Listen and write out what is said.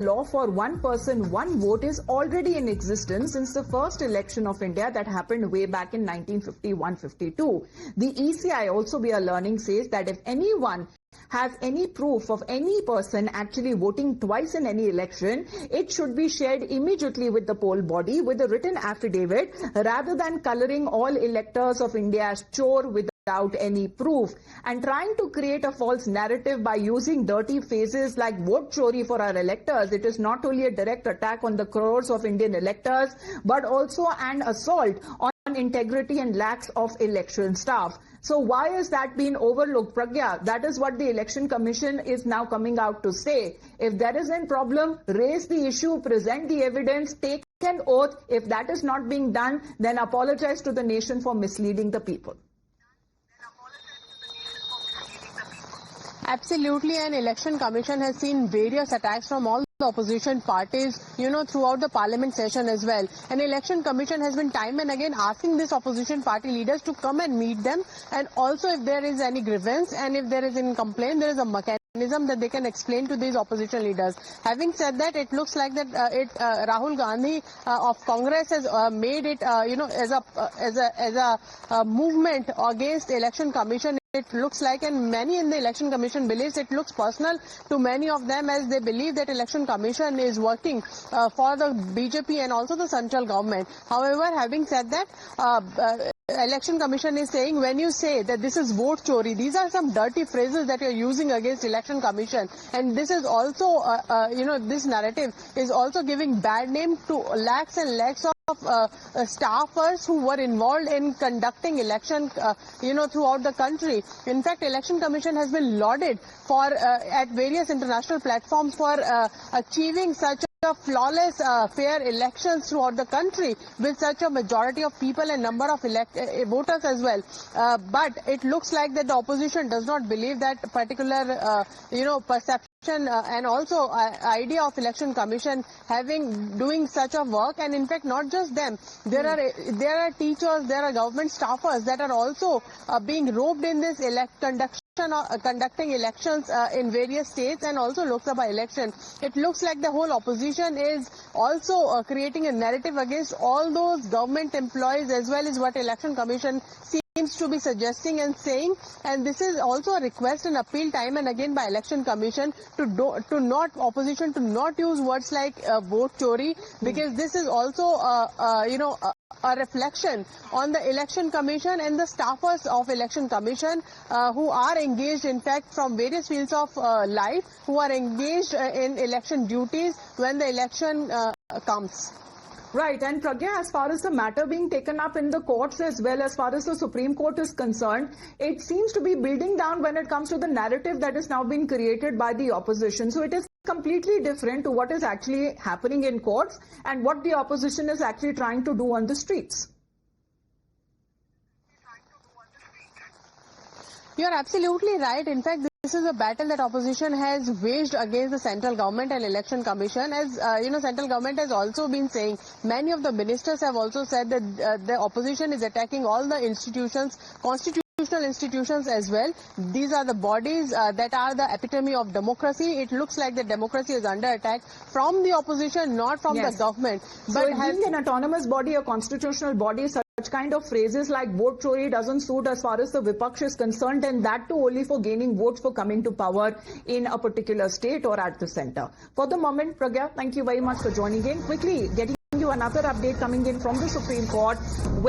law for one person, one vote is already in existence since the first election of India that happened way back in 1951-52. The ECI also, we are learning, says that if anyone has any proof of any person actually voting twice in any election, it should be shared immediately with the poll body with a written affidavit rather than coloring all electors of India as chore without any proof and trying to create a false narrative by using dirty phrases like vote chori for our electors. It is not only a direct attack on the crores of Indian electors, but also an assault on integrity and lacks of election staff. So why is that being overlooked, Pragya? That is what the Election Commission is now coming out to say. If there is a problem, raise the issue, present the evidence, take an oath. If that is not being done, then apologize to the nation for misleading the people. Absolutely, and Election Commission has seen various attacks from all the opposition parties, throughout the parliament session as well. And Election Commission has been time and again asking these opposition party leaders to come and meet them, and also if there is any grievance and if there is any complaint, there is a mechanism that they can explain to these opposition leaders. Having said that, it looks like that Rahul Gandhi of Congress has made it, as a movement against Election Commission. It looks like, and many in the Election Commission believes it looks personal to many of them, as they believe that Election Commission is working for the BJP and also the central government. However, having said that, Election Commission is saying, when you say that this is vote chori, these are some dirty phrases that you're using against Election Commission, and this is also, this narrative is also giving bad name to lakhs and lakhs of staffers who were involved in conducting election, throughout the country. In fact, Election Commission has been lauded for at various international platforms for achieving such a flawless, fair elections throughout the country with such a majority of people and number of voters as well. But it looks like that the opposition does not believe that particular, perception and also idea of Election Commission doing such a work. And in fact, not just them, there are teachers, there are government staffers that are also being roped in this conducting elections in various states and also Lok Sabha election. It looks like the whole opposition is also creating a narrative against all those government employees as well as what Election Commission seems to be suggesting and saying. And this is also a request and appeal time and again by Election Commission to opposition to not use words like vote chori, because this is also a reflection on the Election Commission and the staffers of Election Commission who are engaged, in fact, from various fields of life, who are engaged in election duties when the election comes. Right, and Pragya, as far as the matter being taken up in the courts as well as far as the Supreme Court is concerned, it seems to be building down when it comes to the narrative that is now being created by the opposition. So it is completely different to what is actually happening in courts and what the opposition is actually trying to do on the streets. You're absolutely right. In fact, this is a battle that opposition has waged against the central government and Election Commission. As central government has also been saying, many of the ministers have also said that the opposition is attacking all the institutions, constitutional institutions as well. These are the bodies that are the epitome of democracy. It looks like the democracy is under attack from the opposition, not from the government. But being an autonomous body, a constitutional body, such kind of phrases like vote chori doesn't suit as far as the Vipaksh is concerned, and that too only for gaining votes for coming to power in a particular state or at the center. For the moment, Pragya, thank you very much for joining in. Quickly getting you another update coming in from the Supreme Court, where